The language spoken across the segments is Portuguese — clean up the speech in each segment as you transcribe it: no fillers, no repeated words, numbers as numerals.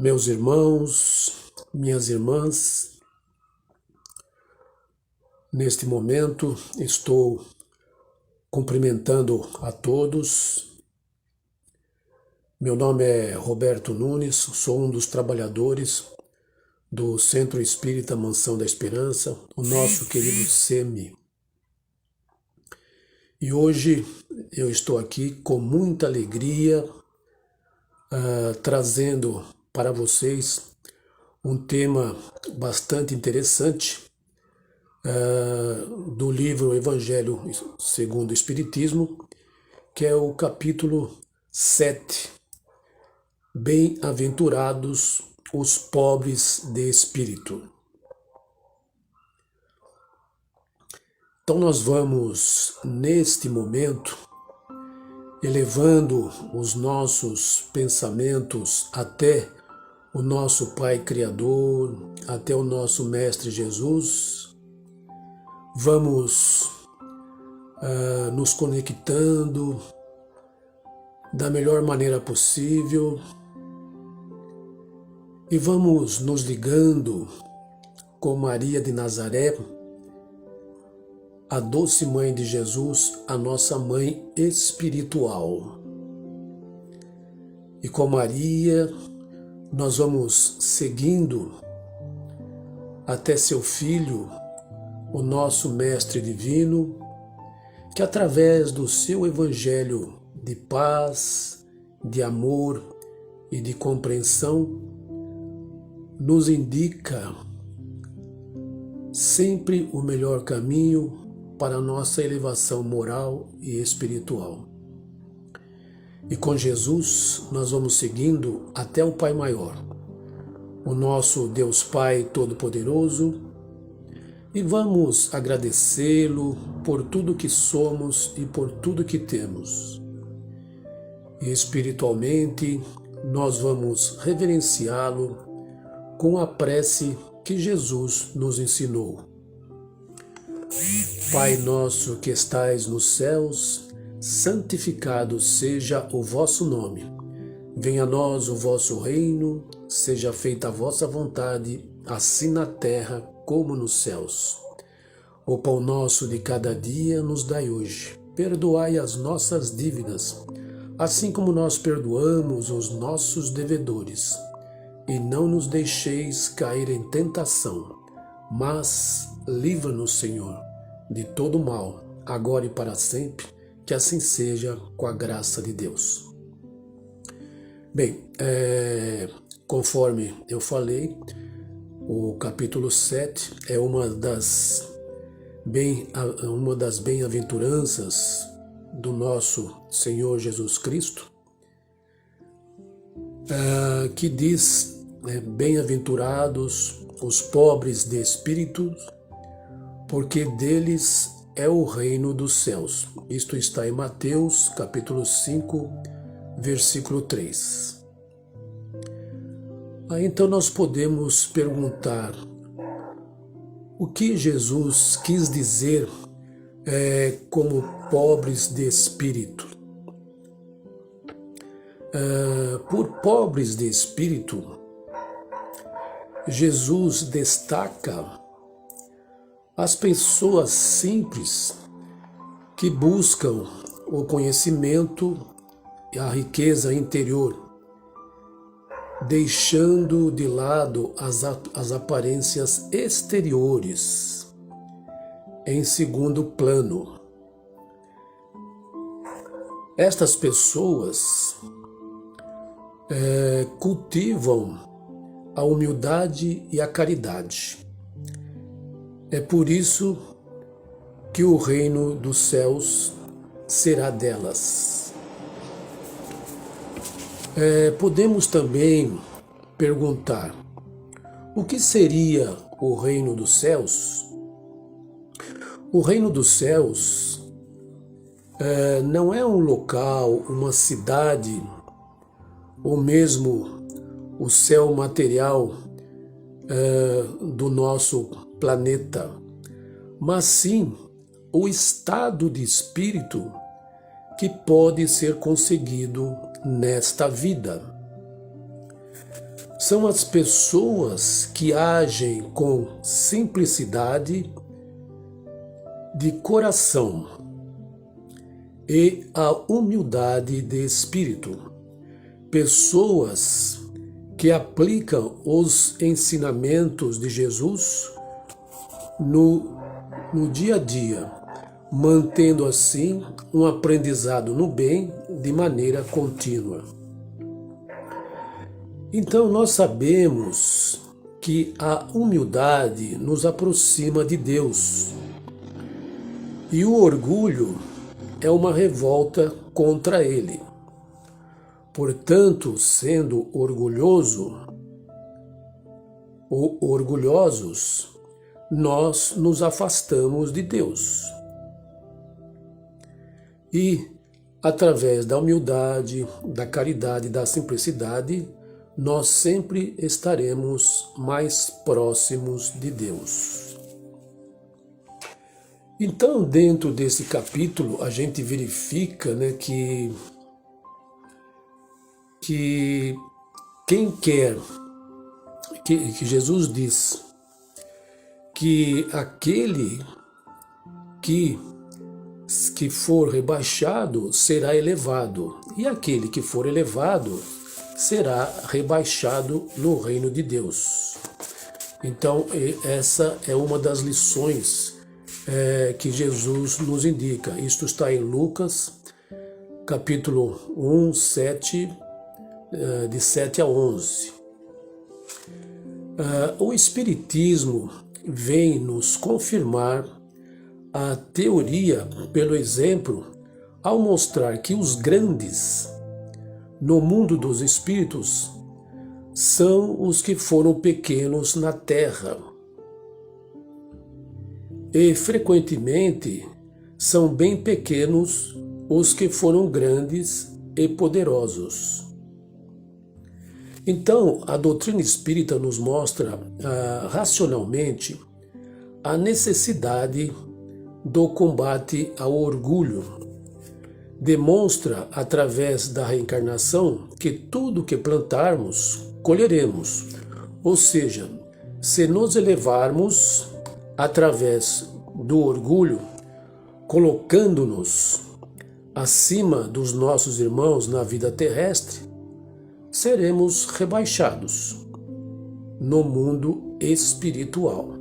Meus irmãos, minhas irmãs, neste momento estou cumprimentando a todos. Meu nome é Roberto Nunes, sou um dos trabalhadores do Centro Espírita Mansão da Esperança, o nosso querido SEMI. E hoje eu estou aqui com muita alegria, trazendo para vocês um tema bastante interessante do livro Evangelho segundo o Espiritismo, que é o capítulo 7, Bem-aventurados os pobres de espírito. Então nós vamos, neste momento, elevando os nossos pensamentos até o nosso Pai Criador, até o nosso Mestre Jesus. Vamos nos conectando da melhor maneira possível e vamos nos ligando com Maria de Nazaré, a doce Mãe de Jesus, a nossa Mãe espiritual. E com Maria nós vamos seguindo até seu Filho, o nosso Mestre Divino, que através do seu Evangelho de paz, de amor e de compreensão, nos indica sempre o melhor caminho para a nossa elevação moral e espiritual. E com Jesus nós vamos seguindo até o Pai Maior, o nosso Deus Pai Todo-Poderoso, e vamos agradecê-lo por tudo que somos e por tudo que temos. E espiritualmente nós vamos reverenciá-lo com a prece que Jesus nos ensinou. Pai nosso que estais nos céus, santificado seja o vosso nome. Venha a nós o vosso reino, seja feita a vossa vontade, assim na terra como nos céus. O pão nosso de cada dia nos dai hoje. Perdoai as nossas dívidas, assim como nós perdoamos os nossos devedores. E não nos deixeis cair em tentação, mas livra-nos, Senhor, de todo mal, agora e para sempre, que assim seja, com a graça de Deus. Bem, conforme eu falei, o capítulo 7 é uma das bem-aventuranças do nosso Senhor Jesus Cristo, que diz, bem-aventurados os pobres de espírito, porque deles é o reino dos céus. Isto está em Mateus, capítulo 5, versículo 3. Aí então nós podemos perguntar o que Jesus quis dizer como pobres de espírito. Por pobres de espírito, Jesus destaca as pessoas simples que buscam o conhecimento e a riqueza interior, deixando de lado as aparências exteriores em segundo plano. Estas pessoas cultivam a humildade e a caridade. É por isso que o reino dos céus será delas. Podemos também perguntar: o que seria o reino dos céus? O reino dos céus não é um local, uma cidade, ou mesmo o céu material do nosso planeta, mas sim o estado de espírito que pode ser conseguido nesta vida. são as pessoas que agem com simplicidade de coração e a humildade de espírito. Pessoas que aplicam os ensinamentos de Jesus no dia a dia, mantendo assim um aprendizado no bem de maneira contínua. Então nós sabemos que a humildade nos aproxima de Deus e o orgulho é uma revolta contra Ele. Portanto, sendo orgulhoso ou orgulhosos, nós nos afastamos de Deus. E, através da humildade, da caridade e da simplicidade, nós sempre estaremos mais próximos de Deus. Então, dentro desse capítulo, a gente verifica, que quem quer, que Jesus diz que aquele que for rebaixado será elevado, e aquele que for elevado será rebaixado no reino de Deus. Então, essa é uma das lições que Jesus nos indica. Isto está em Lucas, capítulo 1, 7, de 7 a 11. O Espiritismo vem nos confirmar a teoria pelo exemplo ao mostrar que os grandes no mundo dos espíritos são os que foram pequenos na terra. E frequentemente são bem pequenos os que foram grandes e poderosos. Então, a doutrina espírita nos mostra racionalmente a necessidade do combate ao orgulho. Demonstra, através da reencarnação, que tudo que plantarmos, colheremos. Ou seja, se nos elevarmos através do orgulho, colocando-nos acima dos nossos irmãos na vida terrestre, seremos rebaixados no mundo espiritual.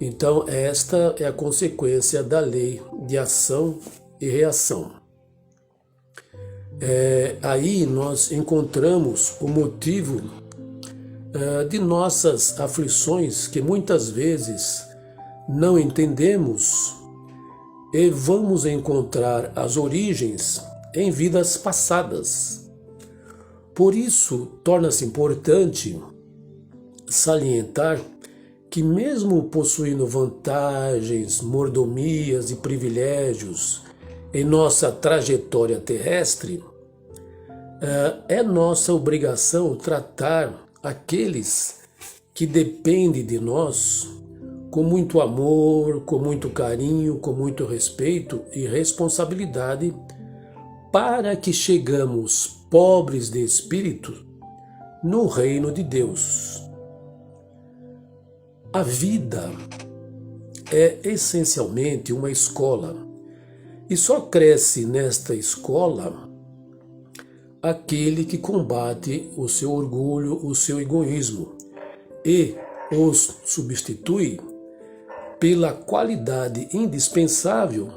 Então, esta é a consequência da lei de ação e reação. Aí nós encontramos o motivo de nossas aflições, que muitas vezes não entendemos, e vamos encontrar as origens em vidas passadas. Por isso, torna-se importante salientar que, mesmo possuindo vantagens, mordomias e privilégios em nossa trajetória terrestre, é nossa obrigação tratar aqueles que dependem de nós com muito amor, com muito carinho, com muito respeito e responsabilidade, para que chegamos pobres de espírito no reino de Deus. A vida é essencialmente uma escola, e só cresce nesta escola aquele que combate o seu orgulho, o seu egoísmo, e os substitui pela qualidade indispensável,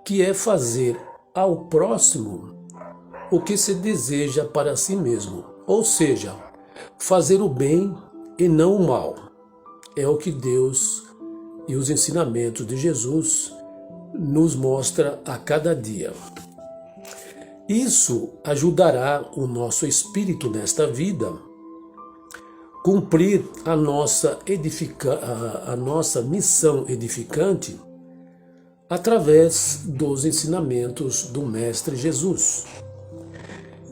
que é fazer ao próximo o que se deseja para si mesmo, ou seja, fazer o bem e não o mal. É o que Deus e os ensinamentos de Jesus nos mostra a cada dia. Isso ajudará o nosso espírito nesta vida cumprir a nossa missão edificante através dos ensinamentos do Mestre Jesus,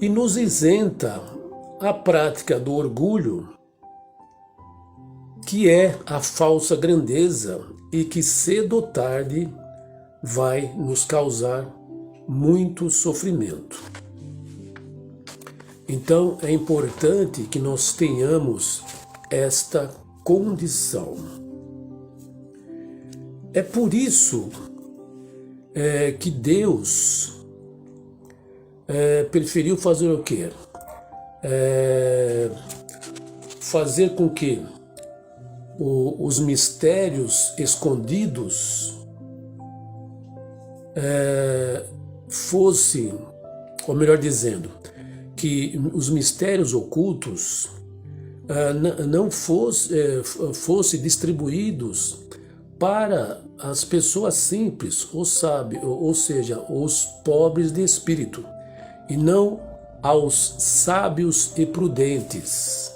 e nos isenta a prática do orgulho, que é a falsa grandeza e que cedo ou tarde vai nos causar muito sofrimento. Então é importante que nós tenhamos esta condição. É por isso que Deus preferiu fazer o quê? Fazer com que os mistérios escondidos fossem, ou melhor dizendo, que os mistérios ocultos não fossem distribuídos para as pessoas simples, ou seja, os pobres de espírito, e não aos sábios e prudentes.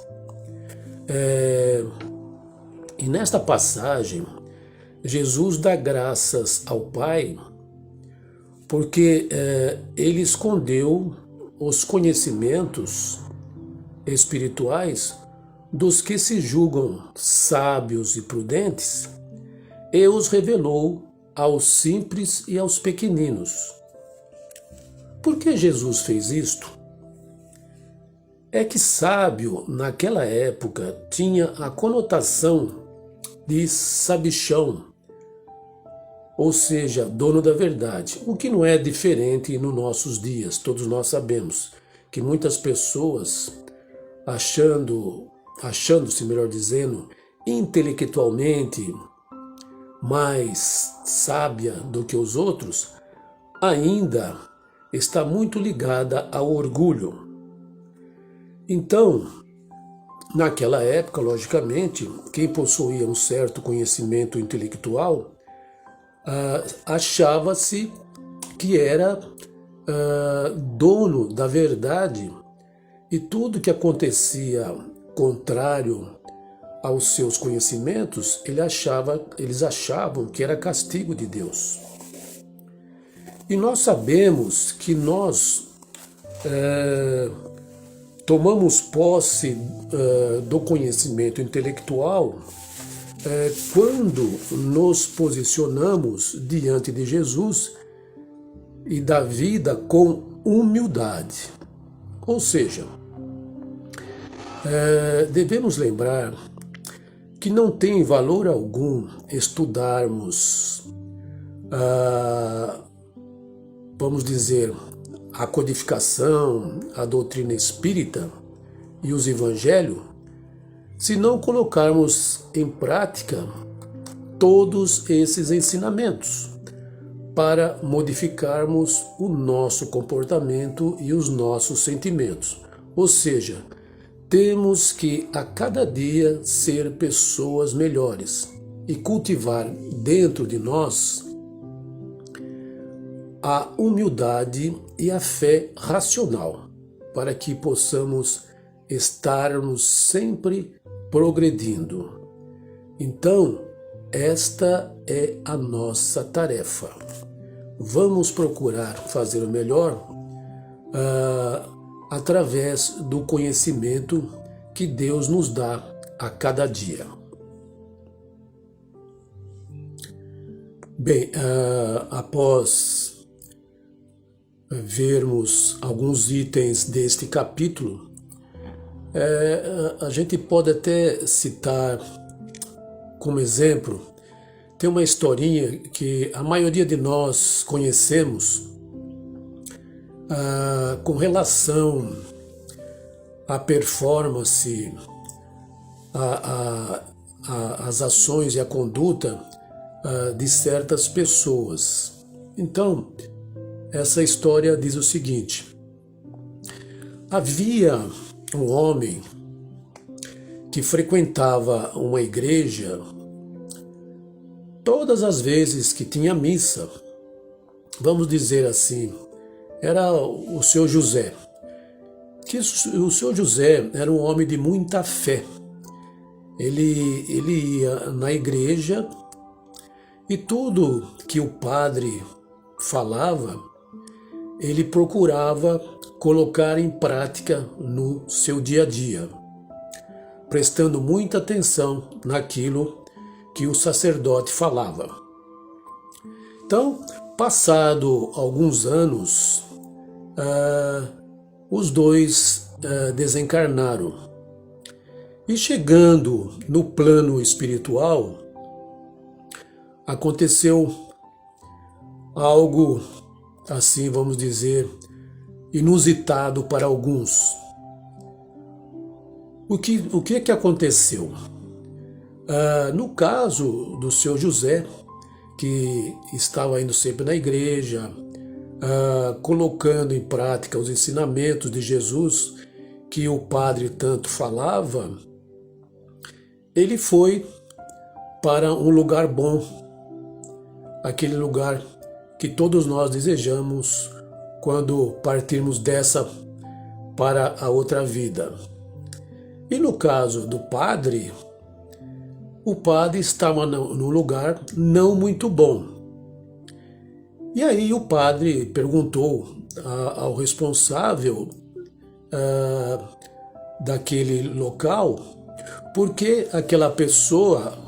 E nesta passagem, Jesus dá graças ao Pai porque ele escondeu os conhecimentos espirituais dos que se julgam sábios e prudentes e os revelou aos simples e aos pequeninos. Por que Jesus fez isto? É que sábio, naquela época, tinha a conotação de sabichão, ou seja, dono da verdade, o que não é diferente nos nossos dias. Todos nós sabemos que muitas pessoas, achando-se, melhor dizendo, intelectualmente mais sábia do que os outros, ainda está muito ligada ao orgulho. Então, naquela época, logicamente, quem possuía um certo conhecimento intelectual achava-se que era dono da verdade, e tudo que acontecia contrário aos seus conhecimentos, eles achavam que era castigo de Deus. E nós sabemos que nós tomamos posse do conhecimento intelectual quando nos posicionamos diante de Jesus e da vida com humildade. Ou seja, devemos lembrar que não tem valor algum estudarmos, vamos dizer, a codificação, a doutrina espírita e os evangelhos, se não colocarmos em prática todos esses ensinamentos para modificarmos o nosso comportamento e os nossos sentimentos. Ou seja, temos que a cada dia ser pessoas melhores e cultivar dentro de nós a humildade e a fé racional, para que possamos estarmos sempre progredindo. Então, esta é a nossa tarefa. Vamos procurar fazer o melhor através do conhecimento que Deus nos dá a cada dia. Bem, após vermos alguns itens deste capítulo, a gente pode até citar como exemplo, tem uma historinha que a maioria de nós conhecemos com relação à performance, às ações e à conduta de certas pessoas. Então, essa história diz o seguinte: havia um homem que frequentava uma igreja todas as vezes que tinha missa. Vamos dizer assim, era o seu José. O seu José era um homem de muita fé. Ele ia na igreja e tudo que o padre falava, ele procurava colocar em prática no seu dia a dia, prestando muita atenção naquilo que o sacerdote falava. Então, passado alguns anos, os dois desencarnaram. E chegando no plano espiritual, aconteceu algo, assim vamos dizer, inusitado para alguns. O que aconteceu? No caso do seu José, que estava indo sempre na igreja, colocando em prática os ensinamentos de Jesus que o padre tanto falava, ele foi para um lugar bom, aquele lugar que todos nós desejamos quando partirmos dessa para a outra vida. E no caso do padre, o padre estava num lugar não muito bom. E aí o padre perguntou ao responsável daquele local por que aquela pessoa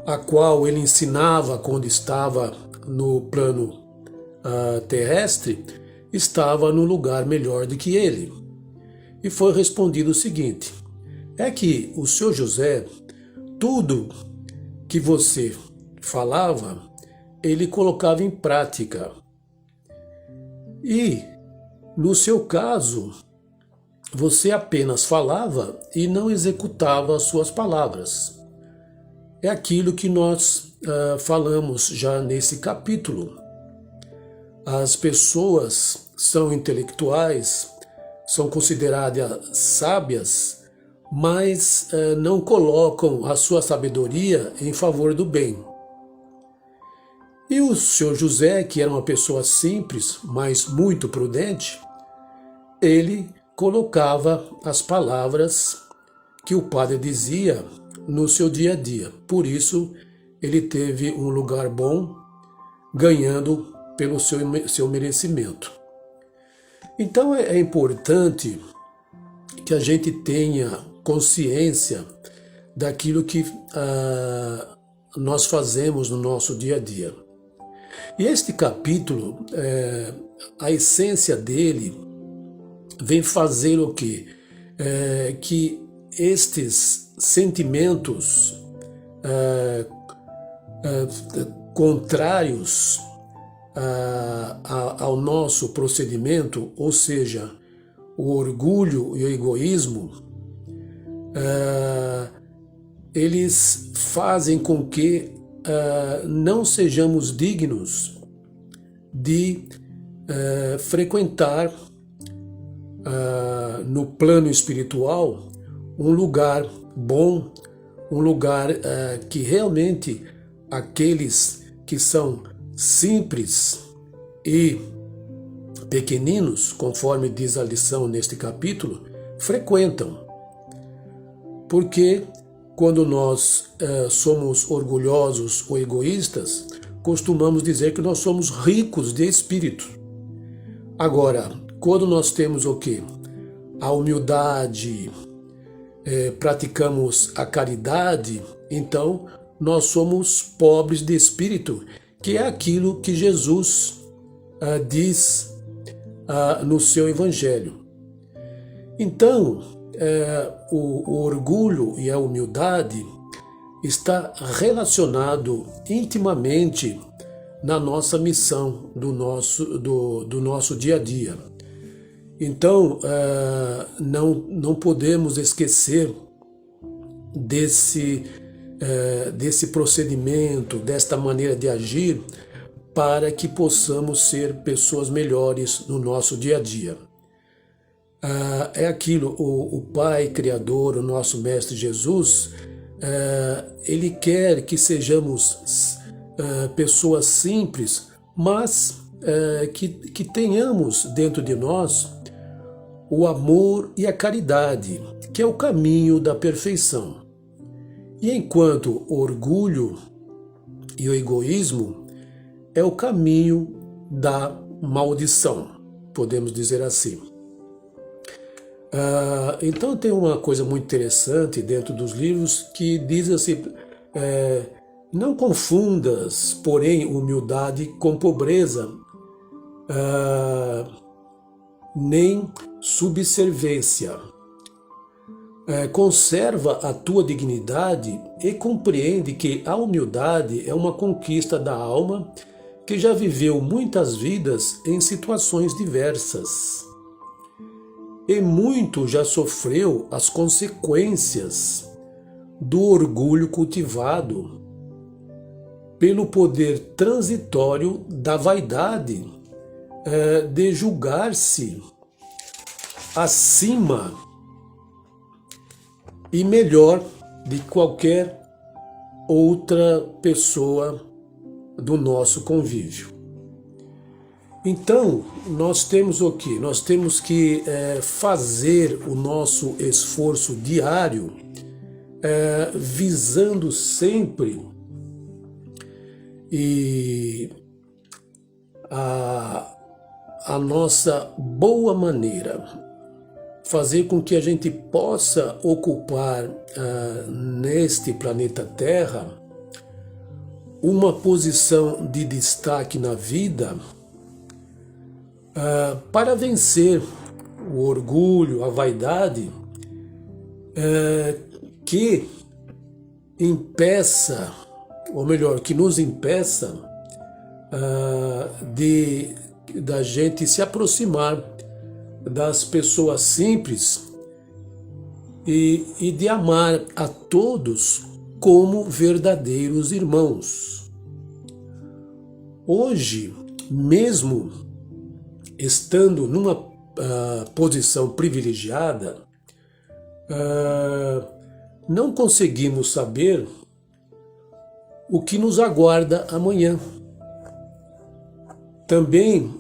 a qual ele ensinava quando estava no plano terrestre estava num lugar melhor do que ele. E foi respondido o seguinte: é que o seu José, tudo que você falava, ele colocava em prática. E, no seu caso, você apenas falava e não executava as suas palavras. É aquilo que nós falamos já nesse capítulo. As pessoas são intelectuais, são consideradas sábias, mas não colocam a sua sabedoria em favor do bem. E o senhor José, que era uma pessoa simples, mas muito prudente, ele colocava as palavras que o padre dizia no seu dia a dia. Por isso, ele teve um lugar bom, ganhando pelo seu merecimento. Então é importante que a gente tenha consciência daquilo que nós fazemos no nosso dia a dia. E este capítulo, a essência dele vem fazer o quê? Que estes sentimentos contrários ao nosso procedimento, ou seja, o orgulho e o egoísmo, eles fazem com que não sejamos dignos de frequentar no plano espiritual um lugar bom, um lugar que realmente aqueles que são simples e pequeninos, conforme diz a lição neste capítulo, frequentam. Porque quando nós somos orgulhosos ou egoístas, costumamos dizer que nós somos ricos de espírito. Agora, quando nós temos o quê? A humildade, praticamos a caridade, então nós somos pobres de espírito, que é aquilo que Jesus diz no seu Evangelho. Então, o orgulho e a humildade está relacionado intimamente na nossa missão, do nosso dia a dia. Então, não podemos esquecer desse procedimento, desta maneira de agir, para que possamos ser pessoas melhores no nosso dia a dia. É aquilo, o Pai Criador, o nosso Mestre Jesus, Ele quer que sejamos pessoas simples, mas que tenhamos dentro de nós o amor e a caridade, que é o caminho da perfeição. E enquanto o orgulho e o egoísmo é o caminho da maldição, podemos dizer assim. Então tem uma coisa muito interessante dentro dos livros que diz assim, não confundas, porém, humildade com pobreza. nem subserviência. Conserva a tua dignidade e compreende que a humildade é uma conquista da alma que já viveu muitas vidas em situações diversas. E muito já sofreu as consequências do orgulho cultivado pelo poder transitório da vaidade de julgar-se acima e melhor de qualquer outra pessoa do nosso convívio. Então, nós temos o quê? Nós temos que fazer o nosso esforço diário visando sempre a nossa boa maneira, fazer com que a gente possa ocupar neste planeta Terra uma posição de destaque na vida para vencer o orgulho, a vaidade que impeça, ou melhor, que nos impeça da gente se aproximar das pessoas simples e de amar a todos como verdadeiros irmãos. Hoje, mesmo estando numa posição privilegiada, não conseguimos saber o que nos aguarda amanhã. Também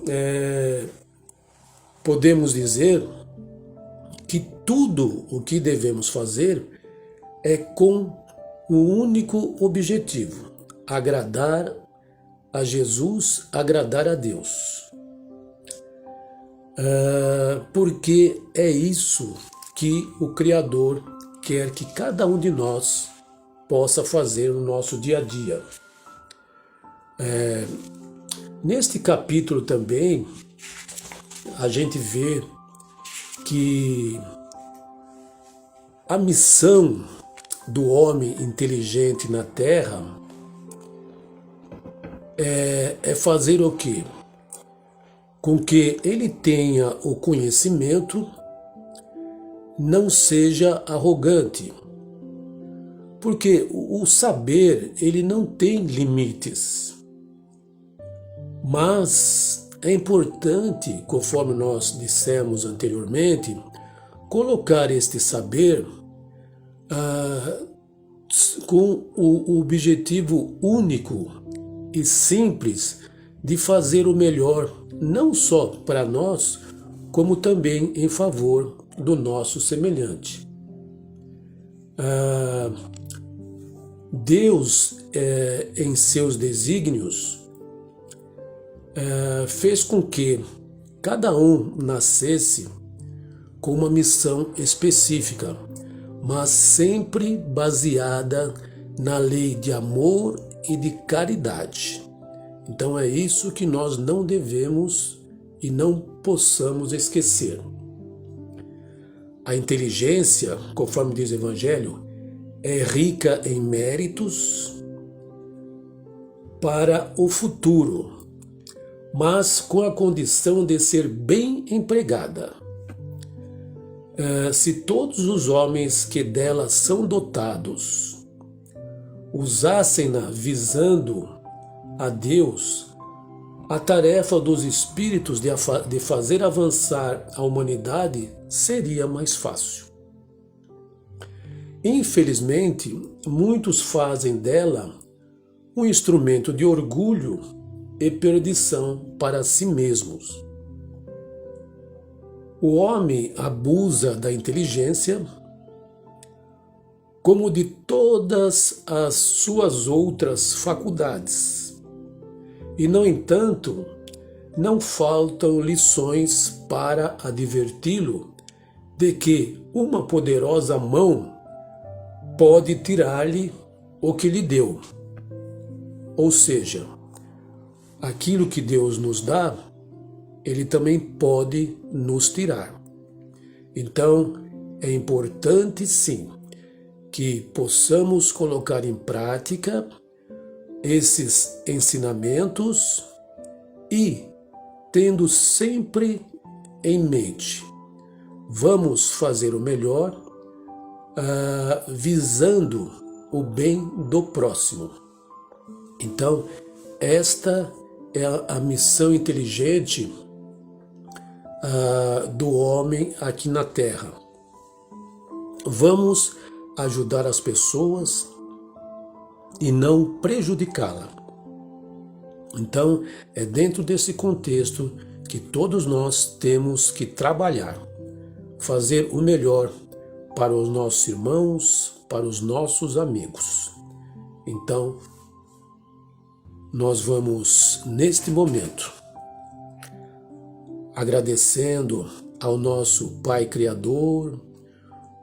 podemos dizer que tudo o que devemos fazer é com o único objetivo: agradar a Jesus, agradar a Deus. Porque é isso que o Criador quer que cada um de nós possa fazer no nosso dia a dia. Neste capítulo também, a gente vê que a missão do homem inteligente na Terra é fazer o quê? Com que ele tenha o conhecimento, não seja arrogante. Porque o saber, ele não tem limites. Mas é importante, conforme nós dissemos anteriormente, colocar este saber com o objetivo único e simples de fazer o melhor, não só para nós, como também em favor do nosso semelhante. Deus, em seus desígnios, fez com que cada um nascesse com uma missão específica, mas sempre baseada na lei de amor e de caridade. Então é isso que nós não devemos e não possamos esquecer. A inteligência, conforme diz o Evangelho, é rica em méritos para o futuro, mas com a condição de ser bem empregada. Se todos os homens que dela são dotados usassem-na visando a Deus, a tarefa dos espíritos de fazer avançar a humanidade seria mais fácil. Infelizmente, muitos fazem dela um instrumento de orgulho e perdição para si mesmos. O homem abusa da inteligência como de todas as suas outras faculdades. E, no entanto, não faltam lições para adverti-lo de que uma poderosa mão pode tirar-lhe o que lhe deu. Ou seja, aquilo que Deus nos dá, Ele também pode nos tirar. Então, é importante sim que possamos colocar em prática esses ensinamentos e tendo sempre em mente, vamos fazer o melhor, visando o bem do próximo. Então, esta é a missão inteligente do homem aqui na Terra. Vamos ajudar as pessoas e não prejudicá-la. Então, é dentro desse contexto que todos nós temos que trabalhar, fazer o melhor para os nossos irmãos, para os nossos amigos. Então, nós vamos, neste momento, agradecendo ao nosso Pai Criador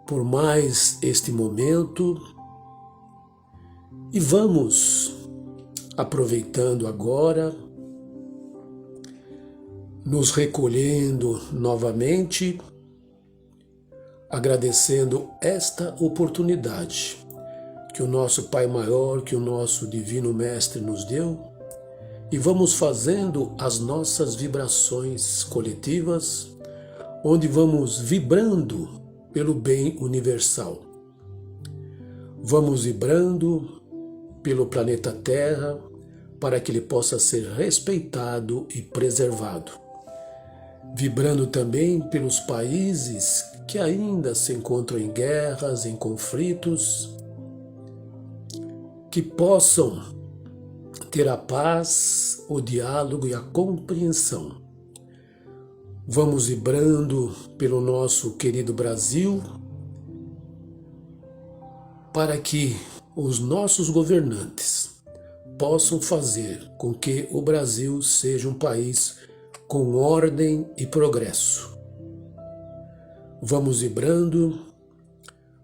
por mais este momento e vamos aproveitando agora, nos recolhendo novamente, agradecendo esta oportunidade que o nosso Pai Maior, que o nosso Divino Mestre nos deu, e vamos fazendo as nossas vibrações coletivas, onde vamos vibrando pelo bem universal. Vamos vibrando pelo planeta Terra, para que ele possa ser respeitado e preservado. Vibrando também pelos países que ainda se encontram em guerras, em conflitos, que possam ter a paz, o diálogo e a compreensão. Vamos vibrando pelo nosso querido Brasil, para que os nossos governantes possam fazer com que o Brasil seja um país com ordem e progresso. Vamos vibrando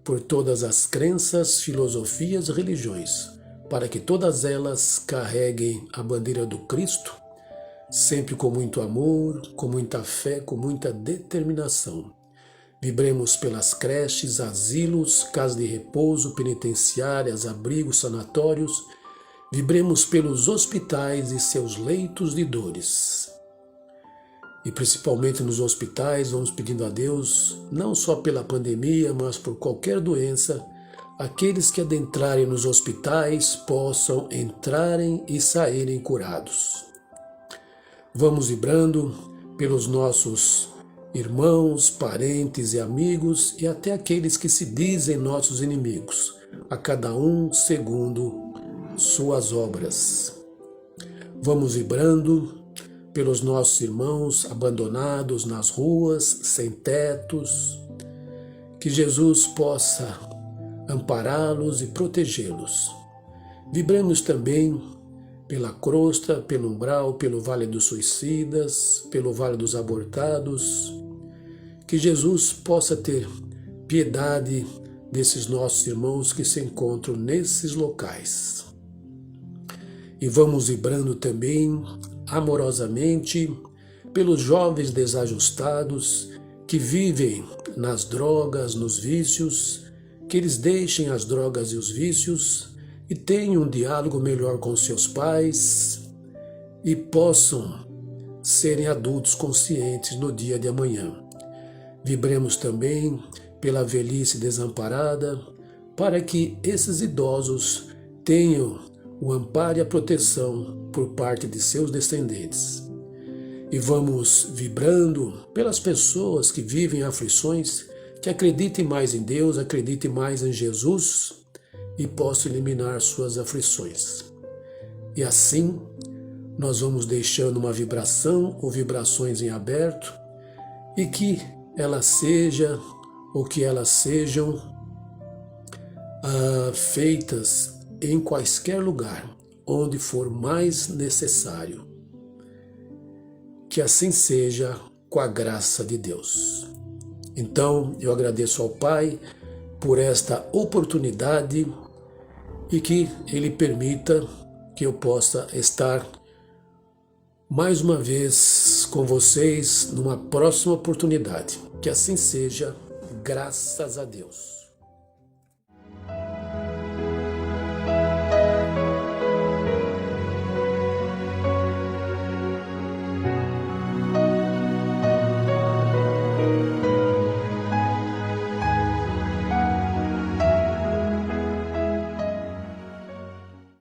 por todas as crenças, filosofias e religiões, para que todas elas carreguem a bandeira do Cristo, sempre com muito amor, com muita fé, com muita determinação. Vibremos pelas creches, asilos, casas de repouso, penitenciárias, abrigos, sanatórios. Vibremos pelos hospitais e seus leitos de dores. E principalmente nos hospitais, vamos pedindo a Deus, não só pela pandemia, mas por qualquer doença, aqueles que adentrarem nos hospitais possam entrarem e saírem curados. Vamos vibrando pelos nossos irmãos, parentes e amigos e até aqueles que se dizem nossos inimigos, a cada um segundo suas obras. Vamos vibrando pelos nossos irmãos abandonados nas ruas, sem tetos, que Jesus possa ampará-los e protegê-los. Vibramos também pela crosta, pelo umbral, pelo vale dos suicidas, pelo vale dos abortados, que Jesus possa ter piedade desses nossos irmãos que se encontram nesses locais. E vamos vibrando também amorosamente pelos jovens desajustados que vivem nas drogas, nos vícios, que eles deixem as drogas e os vícios e tenham um diálogo melhor com seus pais e possam serem adultos conscientes no dia de amanhã. Vibremos também pela velhice desamparada, para que esses idosos tenham o amparo e a proteção por parte de seus descendentes. E vamos vibrando pelas pessoas que vivem aflições, que acreditem mais em Deus, acreditem mais em Jesus e possam eliminar suas aflições. E assim, nós vamos deixando uma vibração ou vibrações em aberto e que ela seja ou que elas sejam feitas em quaisquer lugar, onde for mais necessário. Que assim seja com a graça de Deus. Então, eu agradeço ao Pai por esta oportunidade e que Ele permita que eu possa estar mais uma vez com vocês numa próxima oportunidade. Que assim seja, graças a Deus.